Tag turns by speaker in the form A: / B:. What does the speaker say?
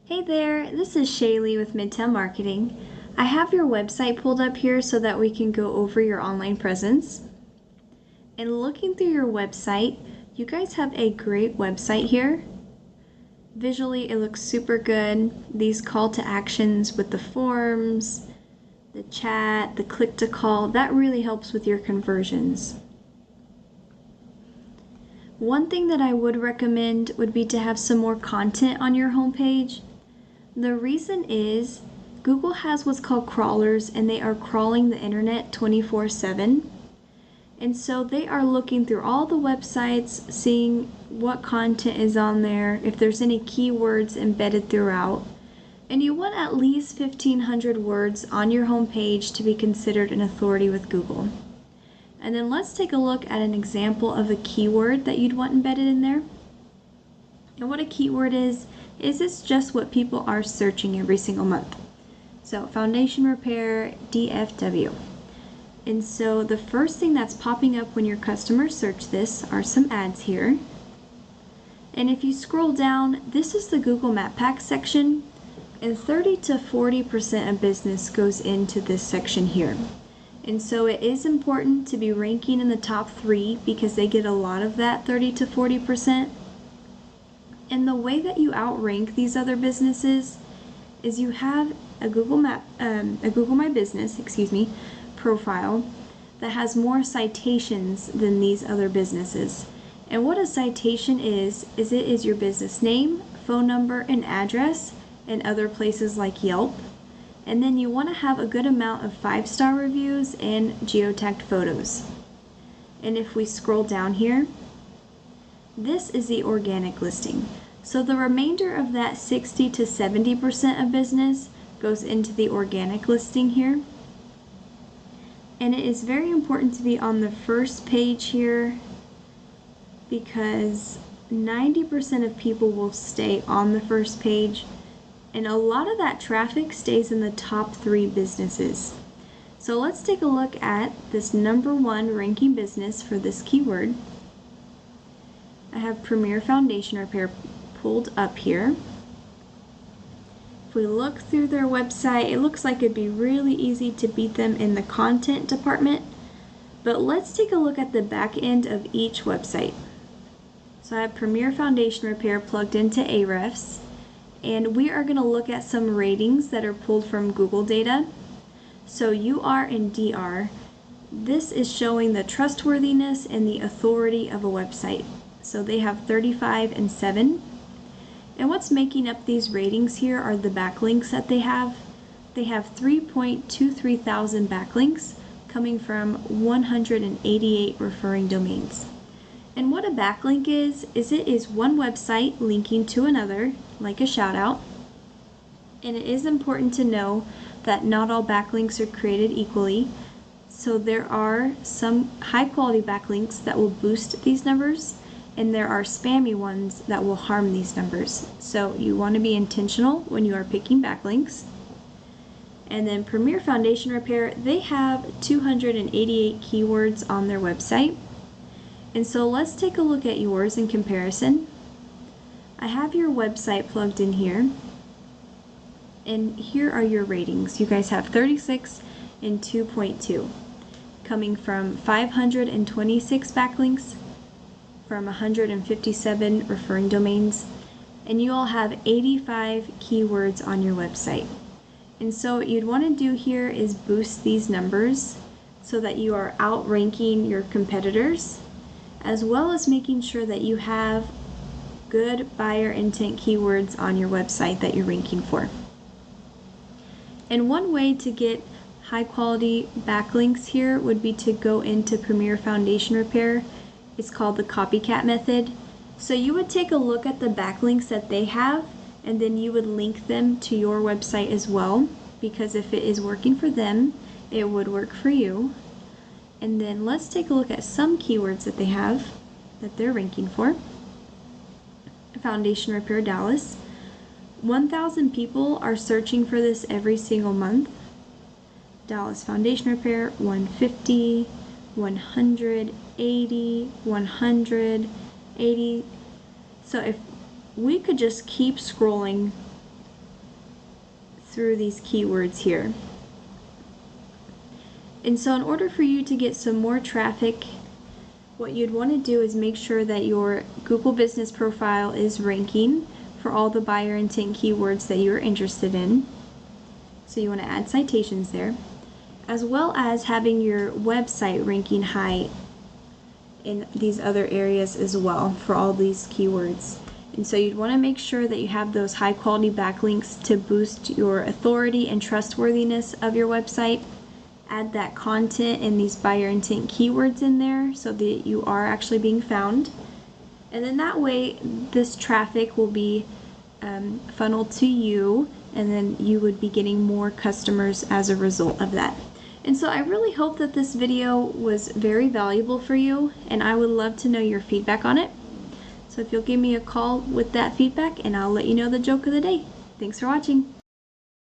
A: Hey there, this is Shaelee with Midtown Marketing. I have your website pulled up here so that we can go over your online presence. And looking through your website, you guys have a great website here. Visually, it looks super good. These call to actions with the forms, the chat, the click to call, that really helps with your conversions. One thing that I would recommend would be to have some more content on your homepage. The reason is Google has what's called crawlers, and they are crawling the internet 24/7. And so they are looking through all the websites, seeing what content is on there, if there's any keywords embedded throughout. And you want at least 1,500 words on your homepage to be considered an authority with Google. And then let's take a look at an example of a keyword that you'd want embedded in there. And what a keyword is it's just what people are searching every single month. So Foundation Repair DFW. And so the first thing that's popping up when your customers search this are some ads here. And if you scroll down, this is the Google Map Pack section, and 30 to 40% of business goes into this section here. And so it is important to be ranking in the top 3 because they get a lot of that 30 to 40%. And the way that you outrank these other businesses is you have a Google My Business, profile that has more citations than these other businesses. And what a citation is it is your business name, phone number, and address, and other places like Yelp. And then you want to have a good amount of 5-star reviews and geotagged photos. And if we scroll down here, this is the organic listing. So the remainder of that 60 to 70% of business goes into the organic listing here. And it is very important to be on the first page here because 90% of people will stay on the first page, and a lot of that traffic stays in the top 3 businesses. So let's take a look at this number 1 ranking business for this keyword. I have Premier Foundation Repair pulled up here. If we look through their website, it looks like it'd be really easy to beat them in the content department, but let's take a look at the back end of each website. So I have Premier Foundation Repair plugged into Ahrefs, and we are going to look at some ratings that are pulled from Google data. So UR and DR, this is showing the trustworthiness and the authority of a website. So they have 35 and 7. And what's making up these ratings here are the backlinks that they have. They have 3.23 thousand backlinks coming from 188 referring domains. And what a backlink is it is one website linking to another, like a shout out. And it is important to know that not all backlinks are created equally. So there are some high quality backlinks that will boost these numbers, and there are spammy ones that will harm these numbers. So you want to be intentional when you are picking backlinks. And then Premier Foundation Repair, they have 288 keywords on their website. And so let's take a look at yours in comparison. I have your website plugged in here, and here are your ratings. You guys have 36 and 2.2, coming from 526 backlinks from 157 referring domains, and you all have 85 keywords on your website. And so what you'd want to do here is boost these numbers so that you are outranking your competitors, as well as making sure that you have good buyer intent keywords on your website that you're ranking for. And one way to get high quality backlinks here would be to go into Premier Foundation Repair. It's called the copycat method. So you would take a look at the backlinks that they have, and then you would link them to your website as well, because if it is working for them, it would work for you. And then let's take a look at some keywords that they have that they're ranking for. Foundation Repair Dallas. 1,000 people are searching for this every single month. Dallas Foundation Repair, 150, 180, 180. So if we could just keep scrolling through these keywords here. And so in order for you to get some more traffic, what you'd want to do is make sure that your Google business profile is ranking for all the buyer intent keywords that you're interested in. So you want to add citations there, as well as having your website ranking high in these other areas as well for all these keywords. And so you'd want to make sure that you have those high quality backlinks to boost your authority and trustworthiness of your website. Add that content and these buyer intent keywords in there so that you are actually being found. And then that way this traffic will be funneled to you, and then you would be getting more customers as a result of that. And so I really hope that this video was very valuable for you, and I would love to know your feedback on it. So if you'll give me a call with that feedback, and I'll let you know the joke of the day. Thanks for watching.